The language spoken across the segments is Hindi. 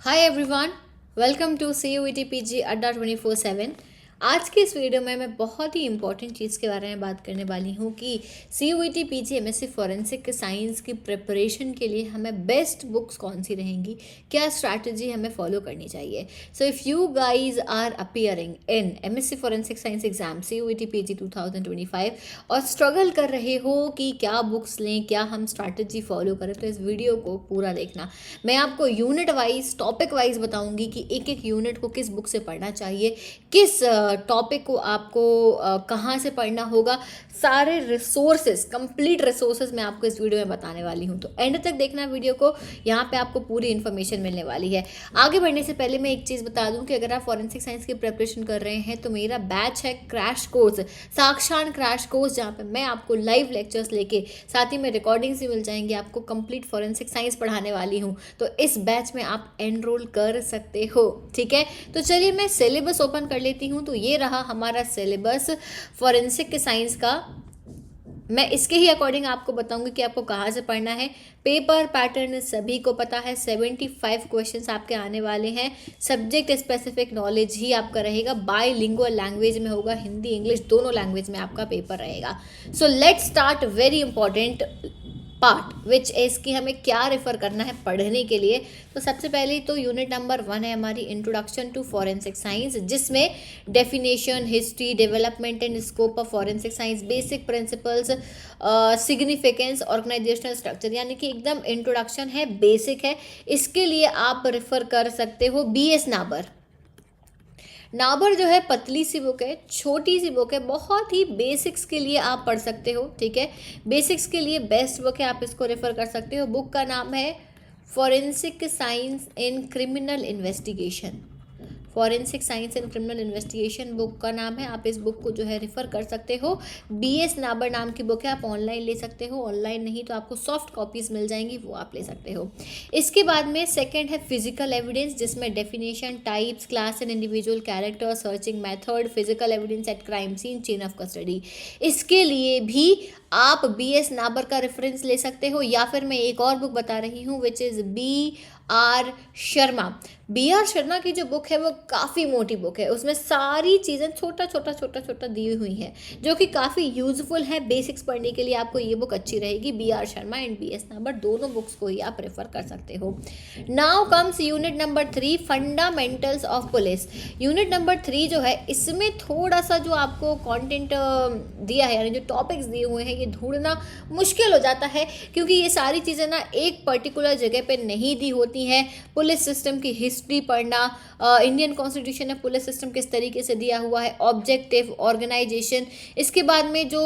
Hi everyone, welcome to CUET PG अड्डा 24/7। आज की इस वीडियो में मैं बहुत ही इंपॉर्टेंट चीज़ के बारे में बात करने वाली हूँ कि CUET PG MSc forensic science की प्रिपरेशन के लिए हमें बेस्ट बुक्स कौन सी रहेंगी, क्या स्ट्रैटेजी हमें फॉलो करनी चाहिए। So if you guys are appearing in MSc forensic science exam CUET PG 2025 और स्ट्रगल कर रहे हो कि क्या बुक्स लें, क्या हम स्ट्रैटेजी फॉलो करें, तो इस वीडियो को पूरा देखना। मैं आपको यूनिट वाइज टॉपिक वाइज बताऊंगी कि एक एक यूनिट को किस बुक से पढ़ना चाहिए, किस टॉपिक को आपको कहाँ से पढ़ना होगा। सारे रिसोर्सेज, कंप्लीट रिसोर्सेज मैं आपको इस वीडियो में बताने वाली हूँ, तो एंड तक देखना वीडियो को। यहाँ पे आपको पूरी इन्फॉर्मेशन मिलने वाली है। आगे बढ़ने से पहले मैं एक चीज़ बता दूँ कि अगर आप फॉरेंसिक साइंस की प्रिपरेशन कर रहे हैं तो मेरा बैच है क्रैश कोर्स, साक्षात क्रैश कोर्स, जहाँ पे मैं आपको लाइव लेक्चर्स लेके साथ ही में रिकॉर्डिंग्स भी मिल जाएंगी, आपको कंप्लीट फॉरेंसिक साइंस पढ़ाने वाली हूँ। तो इस बैच में आप एनरोल कर सकते हो, ठीक है। तो चलिए मैं सिलेबस ओपन कर लेती हूँ। तो ये रहा हमारा सिलेबस फॉरेंसिक साइंस का। मैं इसके ही अकॉर्डिंग आपको बताऊंगी कि आपको कहाँ से पढ़ना है। पेपर पैटर्न सभी को पता है, 75 क्वेश्चंस आपके आने वाले हैं। सब्जेक्ट स्पेसिफिक नॉलेज ही आपका रहेगा, बाईलिंगुअल लैंग्वेज में होगा, हिंदी इंग्लिश दोनों लैंग्वेज में आपका पेपर रहेगा। So let's start very important part which is कि हमें क्या रेफर करना है पढ़ने के लिए। तो सबसे पहले तो यूनिट नंबर 1 है हमारी इंट्रोडक्शन टू फॉरेंसिक साइंस, जिसमें definition, history, development and scope of forensic science, basic principles, significance, organisational structure, यानी कि एकदम इंट्रोडक्शन है, बेसिक है। इसके लिए आप रेफर कर सकते हो BS नाबर। नाबर जो है पतली सी बुक है, छोटी सी बुक है, बहुत ही बेसिक्स के लिए आप पढ़ सकते हो, ठीक है। बेसिक्स के लिए बेस्ट बुक है, आप इसको रेफर कर सकते हो। बुक का नाम है forensic science in criminal investigation. Forensic science and criminal investigation book का नाम है। आप इस बुक को जो है रेफर कर सकते हो। BS नाबर नाम की बुक है, आप ऑनलाइन ले सकते हो, ऑनलाइन नहीं तो आपको सॉफ्ट कॉपीज मिल जाएंगी, वो आप ले सकते हो। इसके बाद में सेकंड है फिजिकल एविडेंस, जिसमें definition, types, class and individual character, searching method, physical evidence at crime scene, chain of custody. इसके लिए भी आप BS नाबर का रेफरेंस ले सकते हो, या फिर मैं एक और बुक बता रही हूँ which is BR Sharma. BR Sharma की जो बुक है वो काफ़ी मोटी बुक है, उसमें सारी चीज़ें छोटा छोटा दी हुई हैं, जो कि काफ़ी यूजफुल है बेसिक्स पढ़ने के लिए। आपको ये बुक अच्छी रहेगी, BR Sharma and BS Nabar, दोनों बुक्स को ही आप रेफर कर सकते हो। Now comes unit number 3, fundamentals of police. Unit number 3 जो है, इसमें थोड़ा सा जो आपको कंटेंट दिया है, यानी जो टॉपिक्स दिए हुए हैं, ये ढूंढना मुश्किल हो जाता है, क्योंकि ये सारी चीज़ें ना एक पर्टिकुलर जगह पे नहीं दी होती हैं। पुलिस सिस्टम की हिस्ट्री पढ़ना, इंडियन कॉन्स्टिट्यूशन में पुलिस सिस्टम किस तरीके से दिया हुआ है, ऑब्जेक्टिव, ऑर्गेनाइजेशन, इसके बाद में जो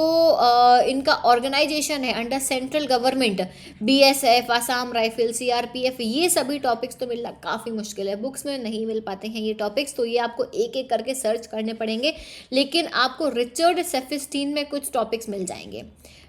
इनका ऑर्गेनाइजेशन है under central government, BSF, Assam rifle, CRPF, ये सभी टॉपिक्स तो मिलना काफ़ी मुश्किल है, बुक्स में नहीं मिल पाते हैं ये टॉपिक्स, तो ये आपको एक एक करके सर्च करने पड़ेंगे। लेकिन आपको रिचर्ड सेफिस्टीन में कुछ टॉपिक्स मिल जाएंगे।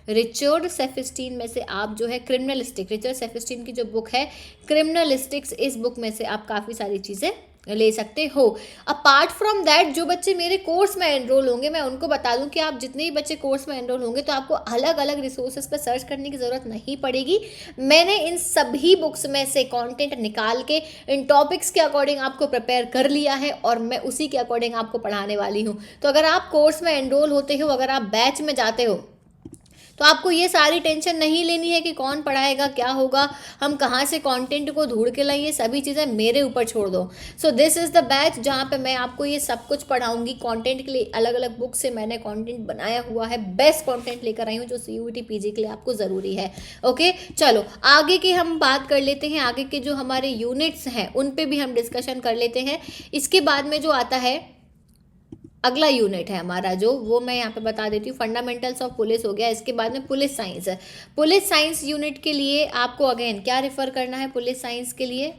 रिचर्ड सेफिस्टीन में से आप जो है क्रिमिनलिस्टिक, रिचर्ड सेफिस्टीन की जो बुक है क्रिमिनलिस्टिक्स, इस बुक में से आप काफ़ी सारी चीज़ें ले सकते हो। अपार्ट फ्रॉम दैट, जो बच्चे मेरे कोर्स में एनरोल होंगे, मैं उनको बता दूं कि आप जितने भी बच्चे कोर्स में एनरोल होंगे तो आपको अलग अलग रिसोर्सेज पर सर्च करने की ज़रूरत नहीं पड़ेगी। मैंने इन सभी बुक्स में से कंटेंट निकाल के इन टॉपिक्स के अकॉर्डिंग आपको प्रिपेयर कर लिया है, और मैं उसी के अकॉर्डिंग आपको पढ़ाने वाली हूँ। तो अगर आप कोर्स में एनरोल होते हो, अगर आप बैच में जाते हो, तो आपको ये सारी टेंशन नहीं लेनी है कि कौन पढ़ाएगा, क्या होगा, हम कहाँ से कंटेंट को ढूंढ के लाएं, ये सभी चीज़ें मेरे ऊपर छोड़ दो। So this is the batch जहाँ पे मैं आपको ये सब कुछ पढ़ाऊंगी। कंटेंट के लिए अलग अलग बुक से मैंने कंटेंट बनाया हुआ है, बेस्ट कंटेंट लेकर आई हूँ जो CUET PG के लिए आपको ज़रूरी है। ओके, चलो आगे की हम बात कर लेते हैं। आगे के जो हमारे यूनिट्स हैं उन पर भी हम डिस्कशन कर लेते हैं। इसके बाद में जो आता है अगला यूनिट है हमारा, जो वो मैं यहाँ पे बता देती हूँ, फंडामेंटल्स ऑफ पुलिस हो गया। इसके बाद में पुलिस साइंस है। पुलिस साइंस यूनिट के लिए आपको अगेन क्या रेफर करना है पुलिस साइंस के लिए।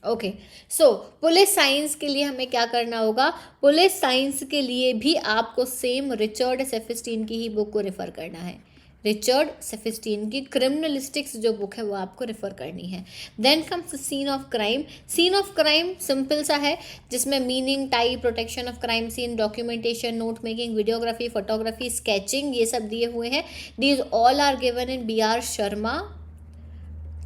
ओके, सो पुलिस साइंस के लिए हमें क्या करना होगा, पुलिस साइंस के लिए भी आपको सेम रिचर्ड सेफिस्टीन की ही बुक को रेफर करना है। रिचर्ड सेफिस्टीन की क्रिमिनलिस्टिक्स जो बुक है वो आपको रेफर करनी है। Then comes scene of crime. Scene of crime simple सा है, जिसमें meaning, type, protection of crime scene, documentation, note making, videography, photography, sketching, ये सब दिए हुए हैं। These all are given in BR Sharma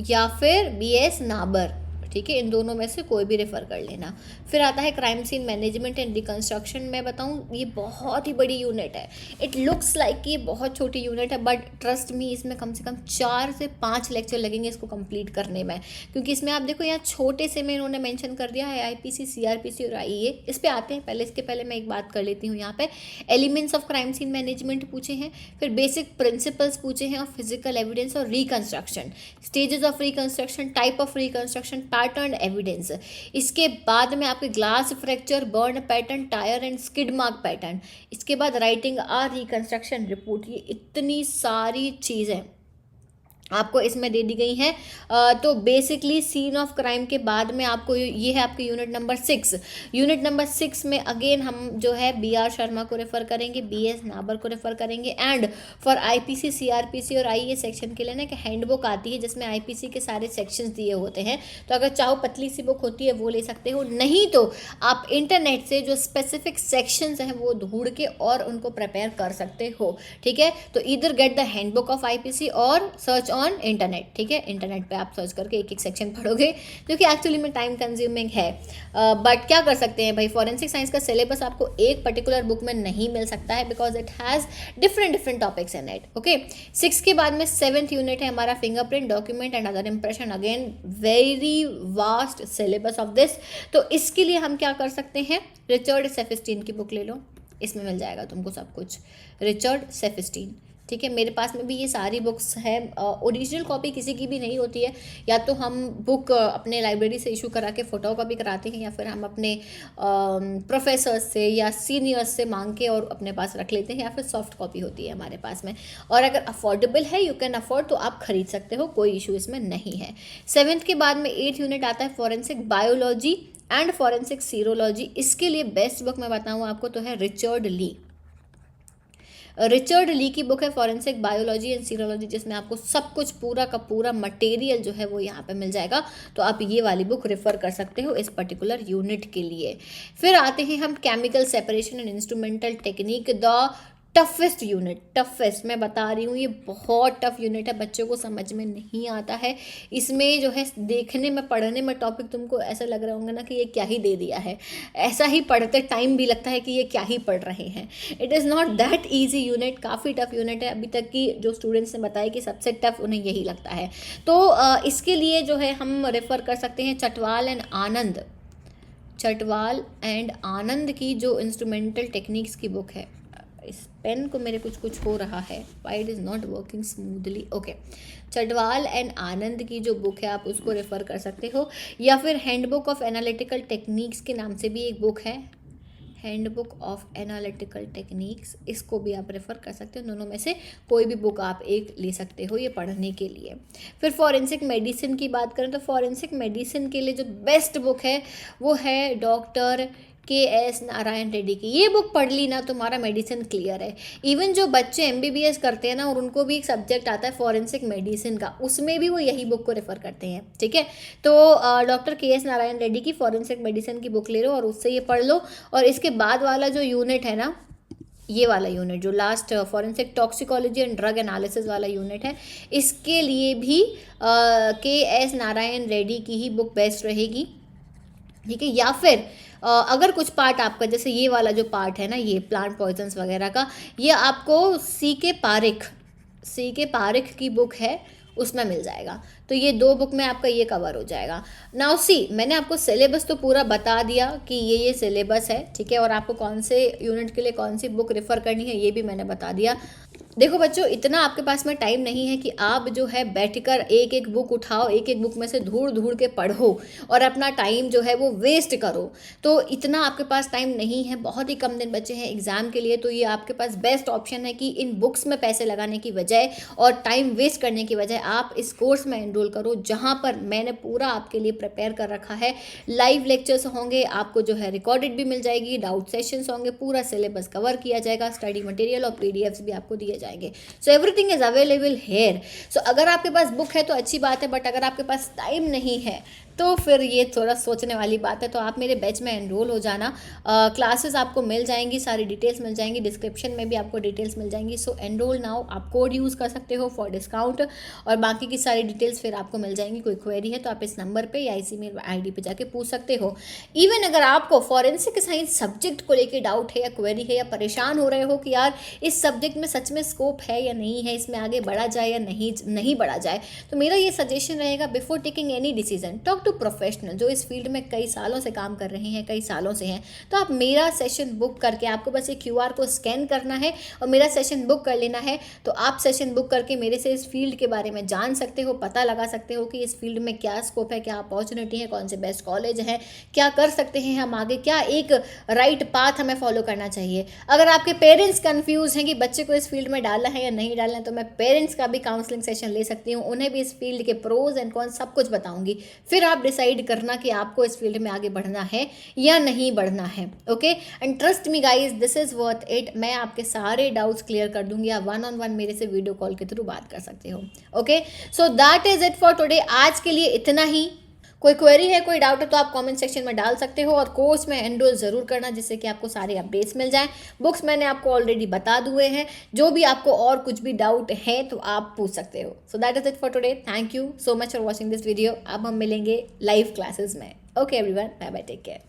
या फिर BS नाबर। ठीक है, इन दोनों में से कोई भी रेफ़र कर लेना। फिर आता है crime scene management and reconstruction. मैं बताऊँ ये बहुत ही बड़ी यूनिट है। इट लुक्स लाइक ये बहुत छोटी यूनिट है, बट ट्रस्ट मी इसमें कम से कम 4 से 5 लेक्चर लगेंगे इसको कंप्लीट करने में, क्योंकि इसमें आप देखो यहाँ छोटे से में इन्होंने मेंशन कर दिया है आईपीसी, सीआरपीसी और आईए। इस पे आते हैं, पहले इसके पहले मैं एक बात कर लेती हूँ। यहाँ पे elements of crime scene management पूछे हैं, फिर बेसिक प्रिंसिपल्स पूछे हैं ऑफ फिजिकल एविडेंस और reconstruction, stages of reconstruction, type of reconstruction, pattern evidence. इसके बाद में आपके glass fracture, burn pattern, tyre and skid mark pattern. इसके बाद राइटिंग आ रिकंस्ट्रक्शन रिपोर्ट। ये इतनी सारी चीज़ें आपको इसमें दे दी गई हैं। तो बेसिकली सीन ऑफ क्राइम के बाद में आपको ये है आपकी यूनिट नंबर 6। यूनिट नंबर 6 में अगेन हम जो है BR शर्मा को रेफ़र करेंगे, BS नाबर को रेफ़र करेंगे। एंड फॉर IPC, CRPC और IE सेक्शन के लिए ना एक हैंडबुक आती है जिसमें IPC के सारे सेक्शंस दिए होते हैं। तो अगर चाहो पतली सी बुक होती है वो ले सकते हो, नहीं तो आप इंटरनेट से जो स्पेसिफिक सेक्शंस हैं वो ढूंढ के और उनको प्रिपेयर कर सकते हो। ठीक है, तो either get the handbook of IPC और सर्च ऑन इंटरनेट। ठीक है, इंटरनेट पे आप सर्च करके एक एक सेक्शन पढ़ोगे, जो कि एक्चुअली में टाइम कंज्यूमिंग है। बट क्या कर सकते हैं भाई, फॉरेंसिक साइंस का सिलेबस आपको एक पर्टिकुलर बुक में नहीं मिल सकता है, because it has different topics in it. Okay, 6 के बाद में 7th यूनिट है हमारा fingerprint, document and other impression. Again very vast syllabus of this. तो इसके लिए हम क्या कर सकते हैं, रिचर्ड सेफिस्टीन की बुक ले लो, इसमें मिल जाएगा तुमको सब कुछ। रिचर्ड सेफिस्टीन, ठीक है, मेरे पास में भी ये सारी बुक्स हैं। ओरिजिनल कॉपी किसी की भी नहीं होती है, या तो हम बुक अपने लाइब्रेरी से इशू करा के फ़ोटो कॉपी कराते हैं, या फिर हम अपने प्रोफेसर्स से या सीनियर्स से मांग के और अपने पास रख लेते हैं, या फिर सॉफ्ट कॉपी होती है हमारे पास में। और अगर अफोर्डेबल है, यू कैन अफोर्ड, तो आप खरीद सकते हो, कोई इशू इसमें नहीं है। 7th के बाद में 8th यूनिट आता है forensic biology and forensic serology. इसके लिए बेस्ट बुक मैं बताऊँ आपको तो है रिचर्ड ली। रिचर्ड ली की बुक है फॉरेंसिक बायोलॉजी एंड सीरोलॉजी, जिसमें आपको सब कुछ पूरा का पूरा मटेरियल जो है वो यहाँ पे मिल जाएगा। तो आप ये वाली बुक रेफ़र कर सकते हो इस पर्टिकुलर यूनिट के लिए। फिर आते हैं हम chemical separation and instrumental technique, the toughest unit. Toughest मैं बता रही हूँ, ये बहुत टफ यूनिट है, बच्चों को समझ में नहीं आता है। इसमें जो है देखने में, पढ़ने में टॉपिक तुमको ऐसा लग रहा होंगे ना कि ये क्या ही दे दिया है, ऐसा ही पढ़ते टाइम भी लगता है कि ये क्या ही पढ़ रहे हैं। It is not that easy unit, काफ़ी टफ यूनिट है। अभी तक की जो स्टूडेंट्स ने बताया कि सबसे टफ उन्हें यही लगता है। तो इसके लिए जो है हम रेफ़र कर सकते हैं चटवाल एंड आनंद, चटवाल एंड आनंद की जो इंस्ट्रूमेंटल टेक्निक्स की बुक है। इस पेन को मेरे कुछ हो रहा है, why it is not working smoothly. Okay, Chatwal and Anand की जो बुक है आप उसको रेफ़र कर सकते हो, या फिर हैंडबुक ऑफ एनालिटिकल टेक्निक्स के नाम से भी एक बुक है, हैंडबुक ऑफ एनालिटिकल टेक्निक्स, इसको भी आप रेफ़र कर सकते हो। दोनों में से कोई भी बुक आप एक ले सकते हो ये पढ़ने के लिए। फिर फॉरेंसिक मेडिसिन की बात करें तो फॉरेंसिक मेडिसिन के लिए जो बेस्ट बुक है वो है डॉक्टर KS नारायण रेड्डी की। ये बुक पढ़ ली ना, तुम्हारा मेडिसिन क्लियर है। इवन जो बच्चे MBBS करते हैं ना, और उनको भी एक सब्जेक्ट आता है फॉरेंसिक मेडिसिन का, उसमें भी वो यही बुक को रेफ़र करते हैं। ठीक है, तो डॉक्टर KS नारायण रेड्डी की फॉरेंसिक मेडिसिन की बुक ले लो और उससे ये पढ़ लो। और इसके बाद वाला जो यूनिट है ना, ये वाला यूनिट जो last forensic toxicology and drug analysis वाला यूनिट है, इसके लिए भी KS नारायण रेड्डी की ही बुक बेस्ट रहेगी। ठीक है, या फिर अगर कुछ पार्ट आपका, जैसे ये वाला जो पार्ट है ना, ये प्लांट पॉइजन्स वगैरह का, ये आपको CK पारिख की बुक है, उसमें मिल जाएगा। तो ये 2 बुक में आपका ये कवर हो जाएगा। नाउ सी, मैंने आपको सिलेबस तो पूरा बता दिया कि ये सिलेबस है, ठीक है, और आपको कौन से यूनिट के लिए कौन सी बुक रेफ़र करनी है ये भी मैंने बता दिया। देखो बच्चों, इतना आपके पास में टाइम नहीं है कि आप जो है बैठकर एक एक बुक उठाओ, एक एक बुक में से ढूंढ के पढ़ो और अपना टाइम जो है वो वेस्ट करो। तो इतना आपके पास टाइम नहीं है, बहुत ही कम दिन बचे हैं एग्ज़ाम के लिए। तो ये आपके पास बेस्ट ऑप्शन है कि इन बुक्स में पैसे लगाने की बजाय और टाइम वेस्ट करने की बजाय आप इस कोर्स में एनरोल करो, जहाँ पर मैंने पूरा आपके लिए प्रिपेयर कर रखा है। लाइव लेक्चर्स होंगे, आपको जो है रिकॉर्डेड भी मिल जाएगी, डाउट सेशंस होंगे, पूरा सिलेबस कवर किया जाएगा, स्टडी मटेरियल और PDFs भी आपको दिए जाएंगे। So everything is available here. So अगर आपके पास बुक है तो अच्छी बात है, बट अगर आपके पास टाइम नहीं है तो फिर ये थोड़ा सोचने वाली बात है। तो आप मेरे बैच में एनरोल हो जाना, क्लासेस आपको मिल जाएंगी, सारी डिटेल्स मिल जाएंगी, डिस्क्रिप्शन में भी आपको डिटेल्स मिल जाएंगी। सो एनरोल नाउ, आप कोड यूज़ कर सकते हो फॉर डिस्काउंट, और बाकी की सारी डिटेल्स फिर आपको मिल जाएंगी। कोई क्वेरी है तो आप इस नंबर पे या इसी मेल आईडी पे जाके पूछ सकते हो। इवन अगर आपको फॉरेंसिक साइंस सब्जेक्ट को लेके डाउट है या क्वेरी है, या परेशान हो रहे हो कि यार इस सब्जेक्ट में सच में स्कोप है या नहीं है, इसमें आगे बढ़ा जाए या नहीं बढ़ा जाए, तो मेरा ये सजेशन रहेगा, before taking any decision talk to professional जो इस फील्ड में कई सालों से काम कर रहे हैं, कई सालों से हैं। तो आप मेरा सेशन बुक करके, आपको बस ये QR को स्कैन करना है और मेरा सेशन बुक कर लेना है। तो आप सेशन बुक करके मेरे से इस फील्ड के बारे में जान सकते हो, पता लगा सकते हो कि इस फील्ड में क्या स्कोप है, क्या अपॉर्चुनिटी है, कौन से बेस्ट कॉलेज हैं, क्या कर सकते हैं हम आगे, क्या एक राइट पाथ हमें फॉलो करना चाहिए। अगर आपके पेरेंट्स कंफ्यूज हैं कि बच्चे को इस फील्ड में डालना है या नहीं डालना है, तो मैं पेरेंट्स का भी काउंसलिंग सेशन ले सकती हूँ, उन्हें भी इस फील्ड के प्रोज एंड कॉन्स सब कुछ बताऊंगी। फिर आप डिसाइड करना कि आपको इस फील्ड में आगे बढ़ना है या नहीं बढ़ना है। Okay, and trust me guys, this is worth it. मैं आपके सारे डाउट्स क्लियर कर दूंगी। आप 1-on-1 मेरे से वीडियो कॉल के थ्रू बात कर सकते हो। Okay, so that is it for today. आज के लिए इतना ही। कोई क्वेरी है, कोई डाउट है तो आप कमेंट सेक्शन में डाल सकते हो, और कोर्स में एनरोल ज़रूर करना जिससे कि आपको सारे अपडेट्स मिल जाएं। बुक्स मैंने आपको ऑलरेडी बता दिए हैं, जो भी आपको और कुछ भी डाउट है तो आप पूछ सकते हो। So that is it for today. Thank you so much for watching this video. अब हम मिलेंगे लाइव क्लासेस में। Okay everyone, bye bye, take care.